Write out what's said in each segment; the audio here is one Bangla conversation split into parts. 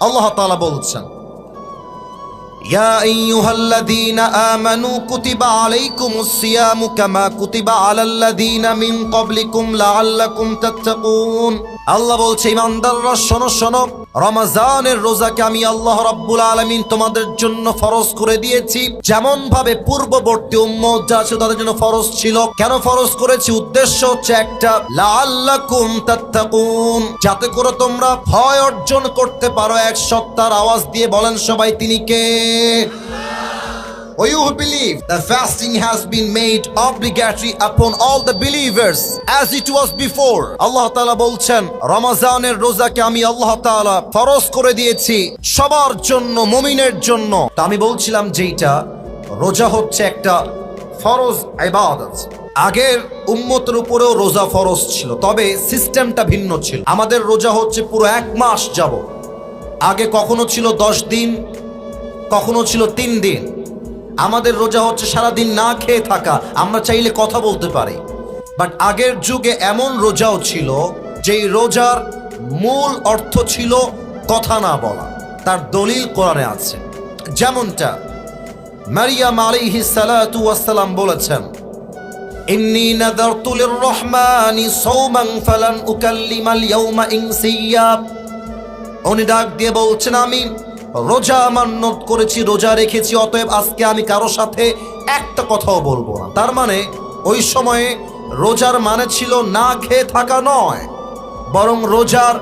আল্লাহ তাআলা বলছেন, ইয়া আইয়ুহাল্লাযীনা আমানু কুতিবা আলাইকুমুস সিয়ামু কামা কুতিবা আলাল্লাযীনা মিন ক্বাবলিকুম লাআল্লাকুম তাত্তাকুন। আল্লাহ বলছে, ঈমানদাররা শোনো শোনো, রমজানের রোজাকে আমি আল্লাহ রাব্বুল আলামিন তোমাদের জন্য ফরজ করে দিয়েছি, যেমন ভাবে পূর্ববর্তী উম্মত যা ছিল তাদের জন্য ফরজ ছিল। কেন ফরজ করেছি? উদ্দেশ্য হচ্ছে একটা, লাআল্লাকুম তাত্তাকুন, যাতে করে তোমরা ভয় অর্জন করতে পারো। এক সত্তার আওয়াজ দিয়ে বলেন সবাই, তিনি কে? Or you who believe that fasting has been made obligatory upon all the believers as it was before. আল্লাহ তাআলা বলছেন, রমজানের রোজাকে আমি আল্লাহ তাআলা ফরজ করে দিয়েছি সবার জন্য, মুমিনের জন্য। তা আমি বলছিলাম যেটা রোজা হচ্ছে একটা ফরজ ইবাদত। আগের উম্মতের উপরেও রোজা ফরজ ছিল, তবে সিস্টেমটা ভিন্ন ছিল। আমাদের রোজা হচ্ছে পুরো 1 মাস যাব। আগে কখনো ছিল 10 দিন, কখনো ছিল 3 দিন। আমাদের রোজা হচ্ছে সারাদিন না খেয়ে থাকা, আমরা চাইলে কথা বলতে পারি। বাট আগের যুগে এমন রোজাও ছিল যেই রোজার মূল অর্থ ছিল কথা না বলা। তার দলিল কোরআনে আছে। যেমনটা মারিয়াম আলাইহিস সালাতু ওয়াস সালাম বলেছেন, ইন্নী নাযারতু লির-রহমানি সাওমান ফালান উকাল্লিমাল ইয়াওমা ইনসিয়্যা। উনি ডাক দিয়ে বলছেন, আমি রোজা মান্যত করেছি, রোজা রেখেছি, অতএব আজকে আমি কারো সাথে একটা কথাও বলবো না। তার মানে ওই সময়ে রোজার মানে ছিল না খেয়ে থাকা নয়, বরং রোজার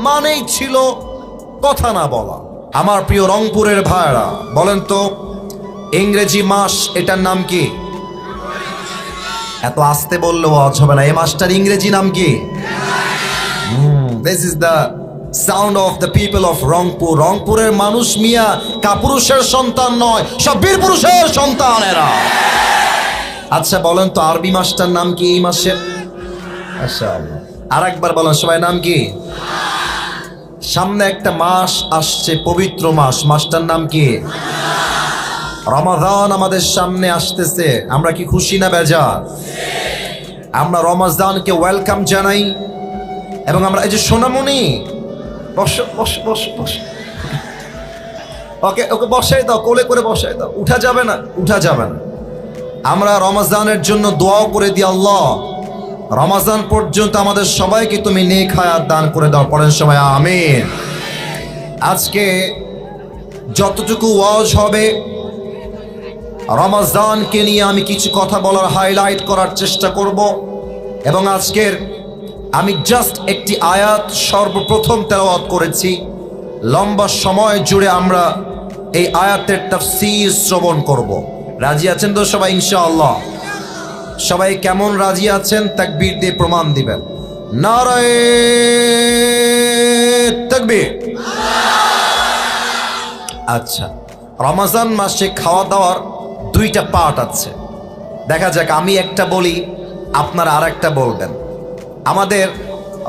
মানেই ছিল কথা না বলা। আমার প্রিয় রংপুরের ভাইরা, বলেন তো ইংরেজি মাস এটার নাম কি? এত আস্তে বললেও আওয়াজ হবে না। এই মাসটার ইংরেজি নাম কি? This is the sound of the people of Rangpur. রংপুরের মানুষ মিয়া কাপুরুষের সন্তান নয়, সব বীর পুরুষের সন্তান এরা। আচ্ছা বলেন তো আরবি মাসটার নাম কি এই মাসের? মাশাআল্লাহ, আরেকবার বলেন সবাই, নাম কি? সামনে একটা মাস আসছে, পবিত্র মাস, মাসটার নাম কি? রমাদান আমাদের সামনে আসতেছে। আমরা কি খুশি না বেজার? আমরা রমাদানকে ওয়েলকাম জানাই। এবং আমরা এই যে সোনামণি, বসো বসো বসো বসো, ওকে ওকে বসাই দাও, কোলে করে বসাই দাও। উঠা যাবে না, উঠা যাবে না। আমরা রমজানের জন্য দোয়াও করে দিই, আল্লাহ রমজান পর্যন্ত আমাদের সবাইকে তুমি নেক হায়াত দান করে দাও। পড়েন সবাই আমিন। আজকে যতটুকু ওয়াজ হবে রমজানকে নিয়ে আমি কিছু কথা বলার, হাইলাইট করার চেষ্টা করব। এবং আজকের আমি জাস্ট একটি আয়াত সর্বপ্রথম তেলাওয়াত করেছি। লম্বা সময় জুড়ে আমরা এই আয়াতের তাফসীর শ্রবণ করব। রাজি আছেন তো সবাই ইনশাআল্লাহ? সবাই কেমন রাজি আছেন তাকবীর দিয়ে প্রমাণ দিবেন। নারায়ে তাকবীর। আচ্ছা, রমজান মাসে খাওয়া দাওয়ার 2টা পার্ট আছে। দেখা যাক, আমি একটা বলি, আপনারা আর একটা বলবেন। আমাদের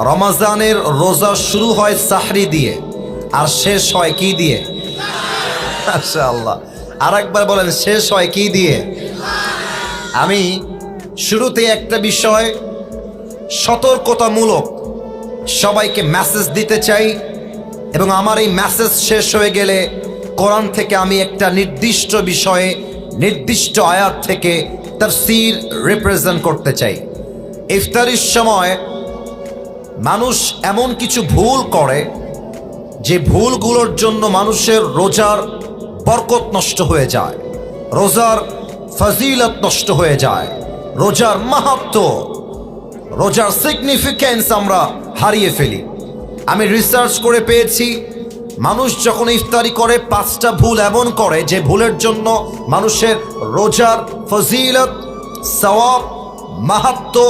রমজানের রোজা শুরু হয় সাহরি দিয়ে আর শেষ হয় কি দিয়ে? মাশাআল্লাহ, আর একবার বলেন, শেষ হয় কি দিয়ে? আমি শুরুতে একটা বিষয় সতর্কতামূলক সবাইকে মেসেজ দিতে চাই, এবং আমার এই মেসেজ শেষ হয়ে গেলে কোরআন থেকে আমি একটা নির্দিষ্ট বিষয়ে, নির্দিষ্ট আয়াত থেকে তাফসীর রিপ্রেজেন্ট করতে চাই। ইফতারির সময় মানুষ এমন কিছু ভুল করে যে ভুলগুলোর জন্য মানুষের রোজার বরকত নষ্ট হয়ে যায়, রোজার ফজিলত নষ্ট হয়ে যায়, রোজার মাহাত্ম্য, রোজার সিগনিফিকেন্স আমরা হারিয়ে ফেলি। আমি রিসার্চ করে পেয়েছি, মানুষ যখন ইফতারি করে 5টা ভুল এমন করে যে ভুলের জন্য মানুষের রোজার ফজিলত, সওয়াব, মাহাত্ম্য,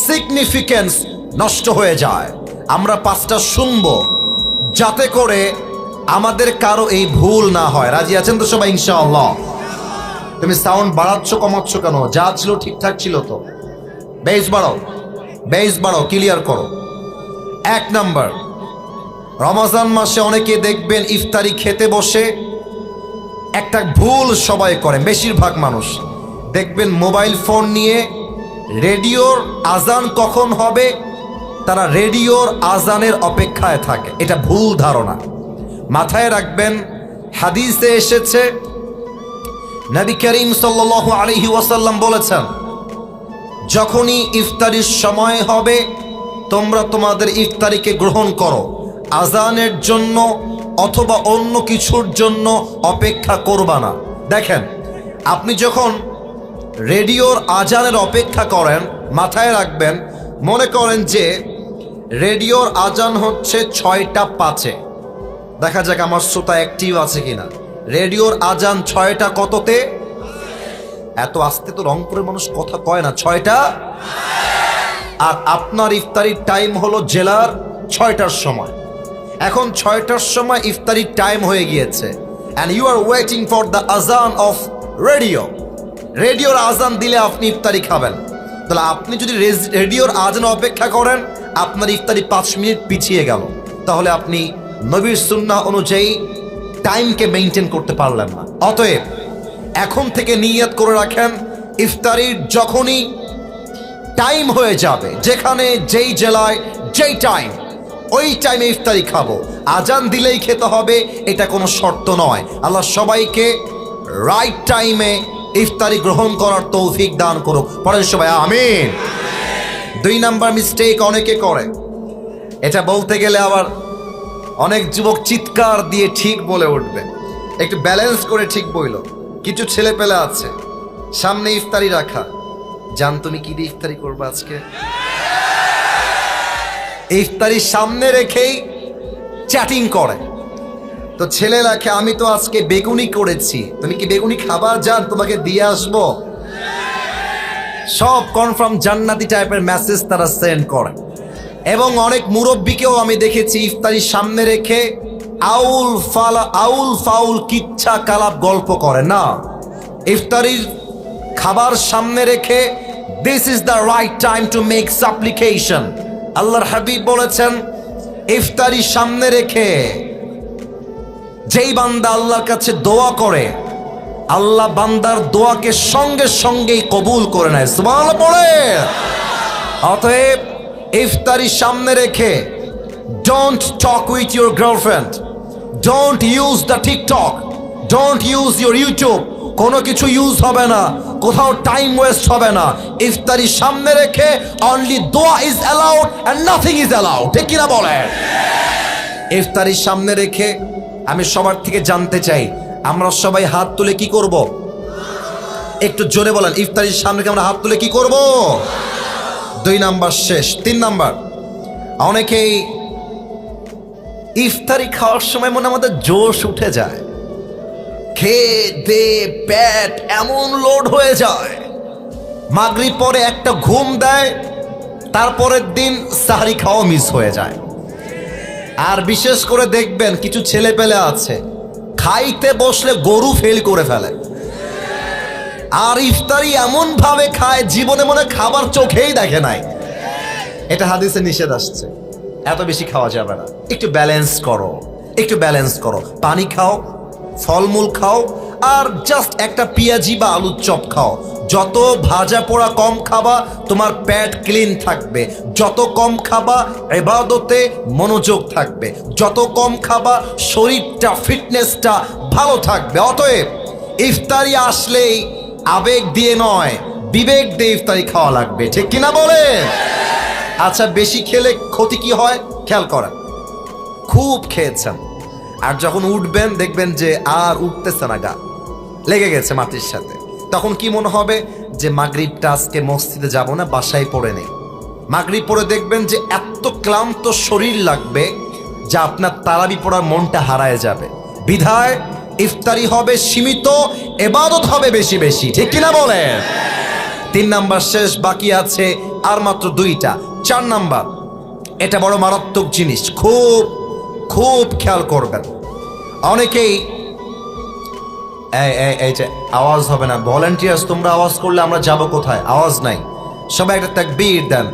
সিগনিফিকেন্স নষ্ট হয়ে যায়। আমরা 5টা শুনবো যাতে করে আমাদের কারো এই ভুল না হয়। রাজি আছেন তো সবাই ইনশাআল্লাহ? তুমি সাউন্ড বাড়াচ্ছ কমাচ্ছ কেন? যা ছিল ঠিকঠাক ছিল তো। বেস বাড়াও, বেস বাড়াও, ক্লিয়ার করো। 1 নাম্বার, রমজান মাসে অনেকে দেখবেন ইফতারি খেতে বসে একটা ভুল সবাই করে, বেশিরভাগ মানুষ দেখবেন মোবাইল ফোন নিয়ে রেডিওর আজান কখন হবে তারা রেডিওর আজানের অপেক্ষায় থাকে। এটা ভুল ধারণা। মাথায় রাখবেন, হাদিসে এসেছে নবী করিম সাল্লাল্লাহু আলাইহি ওয়াসাল্লাম বলেছেন, যখনই ইফতারির সময় হবে তোমরা তোমাদের ইফতারিকে গ্রহণ করো, আজানের জন্য অথবা অন্য কিছুর জন্য অপেক্ষা করবা না। দেখেন, আপনি যখন রেডিওর আজানের অপেক্ষা করেন, মাথায় রাখবেন, মনে করেন যে রেডিওর আজান হচ্ছে 6টা 5-এ, দেখা যাক আমার শ্রোতা অ্যাক্টিভ আছে কিনা। রেডিওর আজান 6টা কততে? এত আস্তে তো রংপুরের মানুষ কথা কয় না, 6টা। আর আপনার ইফতারির টাইম হলো জেলার 6টার সময়। এখন 6টার সময় ইফতারির টাইম হয়ে গিয়েছে, and you are waiting for the azan of radio. রেডিওর আজান দিলে আপনি ইফতারি খাবেন। তাহলে আপনি যদি রেডিওর আজান অপেক্ষা করেন, আপনার ইফতারি 5 মিনিট পিছিয়ে গেল, তাহলে আপনি নবীর সুন্নাহ অনুযায়ী টাইমকে মেনটেন করতে পারলেন না। অতএব এখন থেকে নিয়ত করে রাখেন, ইফতারির যখনই টাইম হয়ে যাবে, যেখানে যেই জেলায় যেই টাইম, ওই টাইমে ইফতারি খাবো। আজান দিলেই খেতে হবে এটা কোনো শর্ত নয়। আল্লাহ সবাইকে রাইট টাইমে ইফতারি গ্রহণ করার তৌফিক দান করুক। পড়েন সবাই আমিন। 2 নাম্বার মিস্টেক অনেকে করে, এটা বলতে গেলে আবার অনেক যুবক চিৎকার দিয়ে ঠিক বলে উঠবে, একটু ব্যালেন্স করে ঠিক বইল। কিছু ছেলে পেলে আছে সামনে ইফতারি রাখা, জান তুমি কি দিয়ে ইফতারি করবে আজকে? ইফতারি সামনে রেখেই চ্যাটিং করে। তো ছেলে রাখে, আমি তো আজকে বেগুনি করেছি, তুমি কি বেগুনি খাবার জান, তোমাকে দিয়ে আসবো। সব কনফার্ম জান্নাতি টাইপের মেসেজ তারা সেন্ড করে। এবং অনেক মুরব্বীকেও আমি দেখেছি ইফতারি সামনে রেখে আউল ফাউল কিচ্ছা কালাপ গল্প করে না। ইফতারির খাবার সামনে রেখে this is the right time to make সাপ্লিকেশন। আল্লাহর হাবিব বলেছেন, ইফতারি সামনে রেখে যেই বান্দা আল্লাহর কাছে দোয়া করে, আল্লাহ বান্দার দোয়াকে সঙ্গে সঙ্গেই কবুল করে নেয়। সুবহানাল্লাহ পড়ে। অতএব ইফতারি সামনে রেখে don't talk with your girlfriend, don't use the TikTok, don't use your YouTube. কোনো কিছু ইউজ হবে না, কোথাও টাইম ওয়েস্ট হবে না। ইফতারি সামনে রেখে অনলি দোয়া is allowed and nothing is allowed. ঠিক কিনা বলেন? ইফতারি সামনে রেখে আমি সবার থেকে জানতে চাই, আমরা সবাই হাত তুলে কি করব? একটু জোরে বলেন, ইফতারির সামনে রেখে আমরা হাত তুলে কি করব? 2 নাম্বার শেষ। 3 নাম্বার, অনেকেই ইফতারি খাওয়ার সময় মনে আমাদের জোশ উঠে যায়, খেয়ে দে পেট এমন লোড হয়ে যায়, মাগরিব পরে একটা ঘুম দেয়, তারপরের দিন সাহরি খাওয়া মিস হয়ে যায়। আর বিশেষ করে দেখবেন কিছু ছেলে পেলে আছে খাইতে বসলে গরু ফেল করে ফেলে, আর ইফতারি এমন ভাবে খায় জীবনে মনে খাবার চোখেই দেখে নাই। এটা হাদিসে নিষেধ আসছে, এত বেশি খাওয়া যাবে না। একটু ব্যালেন্স করো, একটু ব্যালেন্স করো। পানি খাও, ফলমূল খাও, আর জাস্ট একটা পেঁয়াজি বা আলুর চপ খাও। যত ভাজা পোড়া কম খাবা, তোমার পেট ক্লিন থাকবে। যত কম খাবা, ইবাদতে মনোযোগ থাকবে। যত কম খাবা, শরীরটা ফিটনেসটা ভালো থাকবে। অতএব ইফতারি আসলেই আবেগ দিয়ে নয়, বিবেক দিয়ে ইফতারি খাওয়া লাগবে। ঠিক কিনা বলেন? আচ্ছা, বেশি খেলে ক্ষতি কি হয় খেয়াল করেন। খুব খেয়েছেন, আর যখন উঠবেন দেখবেন যে আর উঠতেছে না, গা লেগে গেছে মাটির সাথে, তখন কি মনে হবে যে মাগরিবটা আজকে মসজিদে যাব না, বাসায় পড়ে নেই। মাগরিব পড়ে দেখবেন যে এত ক্লান্ত শরীর লাগবে যা আপনার তারাবি পড়ার মনটা হারায় যাবে। বিধায় ইফতারি হবে সীমিত, ইবাদত হবে বেশি বেশি। ঠিক কিনা বলেন? 3 নাম্বার শেষ, বাকি আছে আর মাত্র 2টা। 4 নাম্বার, এটা বড় মারাত্মক জিনিস, খুব খুব খেয়াল করবেন। অনেকেই এই যে আওয়াজ হবে না, ভলান্টিয়ার্স তোমরা আওয়াজ করলে আমরা যাব কোথায়? আওয়াজ নাই, সবাই একটা তাকবীর দেন,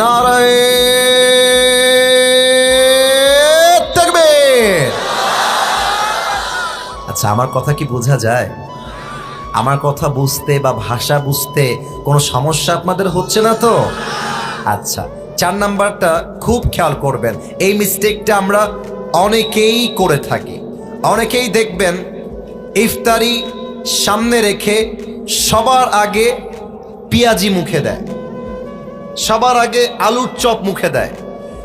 নারায়ে তাকবীর। আচ্ছা, আমার কথা কি বোঝা যায়? আমার কথা বুঝতে বা ভাষা বুঝতে কোনো সমস্যা আপনাদের হচ্ছে না তো? আচ্ছা, 4 নাম্বারটা খুব খেয়াল করবেন। এই মিস্টেকটা আমরা অনেকেই করে থাকে। অনেকেই দেখবেন ইফতারি সামনে রেখে সবার আগে পেঁয়াজি মুখে দেয়, সবার আগে আলুর চপ মুখে দেয়,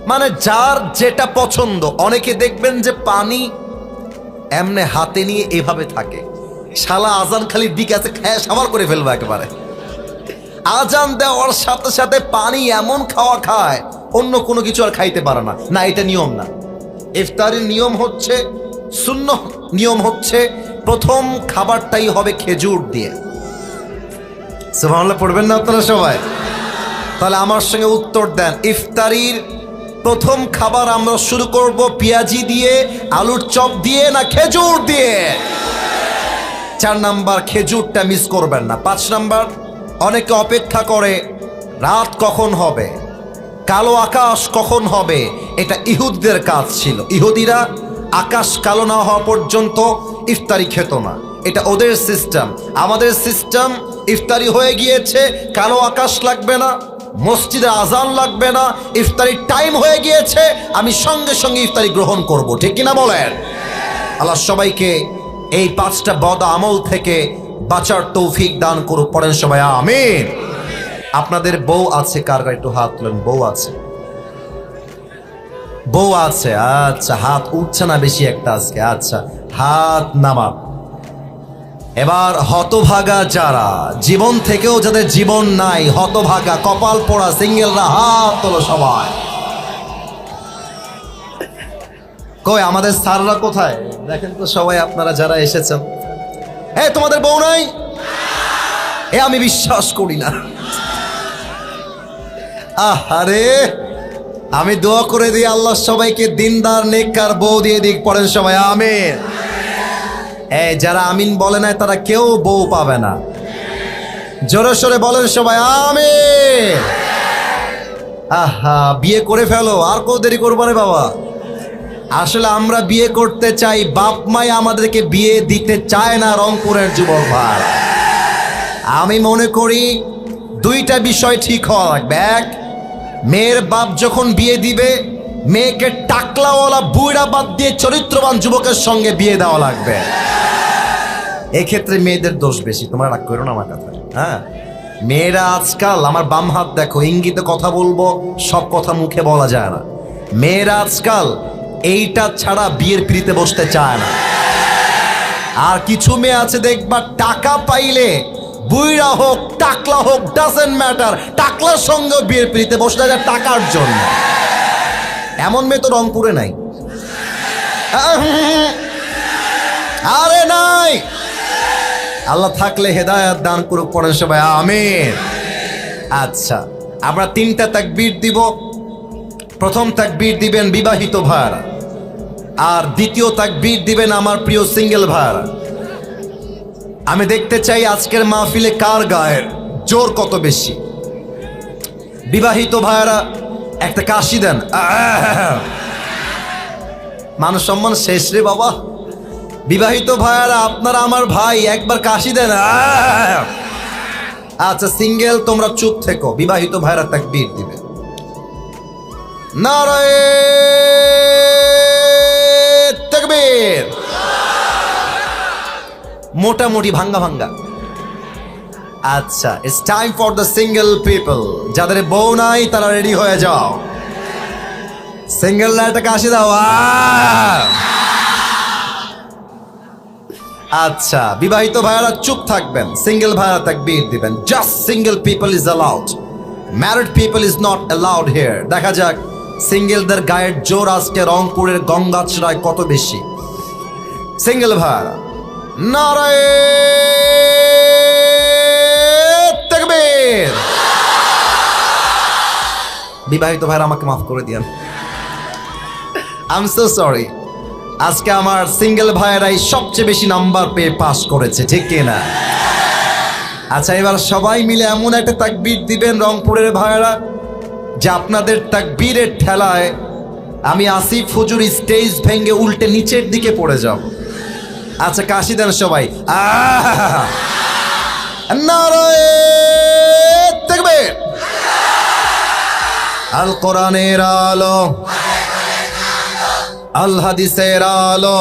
মানে যার যেটা পছন্দ। অনেকে দেখবেন যে পানি এমনে হাতে নিয়ে এভাবে থাকে, শালা আজান খালি দিকে আছে, খায় সাবার করে ফেলবো একেবারে। আজান দেওয়ার সাথে সাথে পানি এমন খাওয়া খায়, অন্য কোনো কিছু আর খাইতে পারে না। না, এটা নিয়ম না। ইফতারের নিয়ম হচ্ছে, সুন্নাহ নিয়ম হচ্ছে, প্রথম খাবারটাই হবে খেজুর দিয়ে। সুবহানাল্লাহ পড়বেন না আপনারা সবাই? তাহলে আমার সঙ্গে উত্তর দেন, ইফতারির প্রথম খাবার আমরা শুরু করব পেঁয়াজি দিয়ে, আলুর চপ দিয়ে, না খেজুর দিয়ে? 4 নাম্বার, খেজুরটা মিস করবেন না। 5 নাম্বার, অনেকে অপেক্ষা করে রাত কখন হবে, কালো আকাশ কখন হবে। এটা ইহুদিদের কাজ ছিল। ইহুদিরা আকাশ কালো না হওয়া পর্যন্ত ইফতারি খেত না, এটা ওদের সিস্টেম। আমাদের সিস্টেম, ইফতারি হয়ে গিয়েছে, কালো আকাশ লাগবে না, মসজিদে আজান লাগবে না, ইফতারির টাইম হয়ে গিয়েছে, আমি সঙ্গে সঙ্গে ইফতারি গ্রহণ করব। ঠিক কিনা বলেন? আল্লাহ সবাইকে এই 5টা বদ আমল থেকে বাঁচার তৌফিক দান করুক। পড়েন সবাই আমিন। আপনাদের বউ আছে? কার একটু হাত তুলেন। বউ আছে? বউ আছে, আচ্ছা, হাত উঠছে না বেশি একটা আজকে। আচ্ছা, হাত নামান। এবার হতভাগা যারা, জীবন থেকেও যাদের জীবন নাই, হতভাগা কপাল পোড়া সিঙ্গেলরা, হাত তোলো সবাই। কই আমাদের স্যাররা কোথায়? দেখেন তো সবাই, আপনারা যারা এসেছেন। তোমাদের বউ নাই? আমি বিশ্বাস করি না। আরে আমি দোয়া করে দিই, আল্লাহ সবাইকে দিনদার নেককার বউ দিয়ে দিক। পড়েন সবাই আমিন। যারা আমিন বলে নাই তারা কেউ বউ পাবে না। জোরে সোরে বলেন সবাই আমিন। বিয়ে করে ফেলো, আর কত দেরি করবো রে বাবা। আসলে আমরা বিয়ে করতে চাই, বাপ মাই আমাদেরকে বিয়ে দিতে চায় না। রংপুরের যুবক ভাই, আমি মনে করি 2টা বিষয় ঠিক হওয়া লাগবে। এক, মেয়ের বাপ যখন বিয়ে দিবে, মেয়েকে টাকলাওয়ালা বুইড়া বাদ দিয়ে চরিত্রবান যুবকের সঙ্গে বিয়ে দেওয়া লাগবে। এক্ষেত্রে মেয়েদের দোষ বেশি, তোমরা রাগ করো না আমার কথা। মেয়েরা আজকাল, আমার বাম হাত দেখো, ইঙ্গিতে কথা বলবো, সব কথা মুখে বলা যায় না। মেয়েরা আজকাল এইটা ছাড়া বিয়ের পিড়িতে বসতে চায় না। আর কিছু মেয়ে আছে দেখবা, টাকা পাইলে বুইড়া হোক টাকলা হোক ডাজেন্ট ম্যাটার, টাকলার সঙ্গে বিয়ের পিড়িতে বসতে যায় টাকার জন্য। এমন মেয়ে তো রংপুরে নাই। আরে নাই। আল্লাহ থাকলে হেদায়েত দান করুক। পড়েন সবাই আমিন। আচ্ছা, আমরা 3টা তাকবীর দিব। প্রথম তাকবীর দিবেন বিবাহিত ভাইরা, আর দ্বিতীয় তাকবীর দিবেন আমার প্রিয় সিঙ্গেল ভাইরা। আমি দেখতে চাই আজকের মাহফিলে কার গায়ের জোর কত বেশি। বিবাহিত ভাইরা একটা কাশি দেন। মানুষ সম্মান শেষ রে বাবা। বিবাহিত ভাইরা, আপনারা আমার ভাই, একবার কাশি দেন। আচ্ছা, সিঙ্গেল তোমরা চুপ থেকো, বিবাহিত ভাইরা তাকবীর দিবে। নারায়ে তাকবীর। মোটামুটি ভাঙ্গা ভাঙ্গা। আচ্ছা, it's time for the single people. যাদের বউ নাই তারা রেডি হয়ে যাও। সিঙ্গেল একটা কাশি দাও। আচ্ছা, বিবাহিত ভাইয়ারা চুপ থাকবেন, সিঙ্গেল ভাইয়ারা তাকবীর দিবেন। Just single people is allowed, married people is not allowed here. দেখা যাক সিঙ্গেলদের গায়ের জোর আজকে রংপুরের গঙ্গাচড়ায় কত বেশি। সিঙ্গেল ভাইয়ারা, নারায়ে তাকবীর। বিবাহিত ভাইরা আমাকে মাফ করে দিয়েন, আই এম সো সরি। আজকে আমার সিঙ্গেল ভাইয়েরাই সবচেয়ে বেশি নাম্বার পেয়ে পাস করেছে, ঠিক কিনা? আচ্ছা, এবার সবাই মিলে এমন একটা তাকবীর দিবেন রংপুরের ভাইয়েরা, যে আপনাদের তাকবীরের ঠেলায় আমি আসিফ হুজুর স্টেজ ভেঙে উল্টে নিচের দিকে পড়ে যাব। আচ্ছা, কাশি দেন সবাই। নারায়ে তাকবীর। আল কোরআনের আলো, আল হাদিসের আলো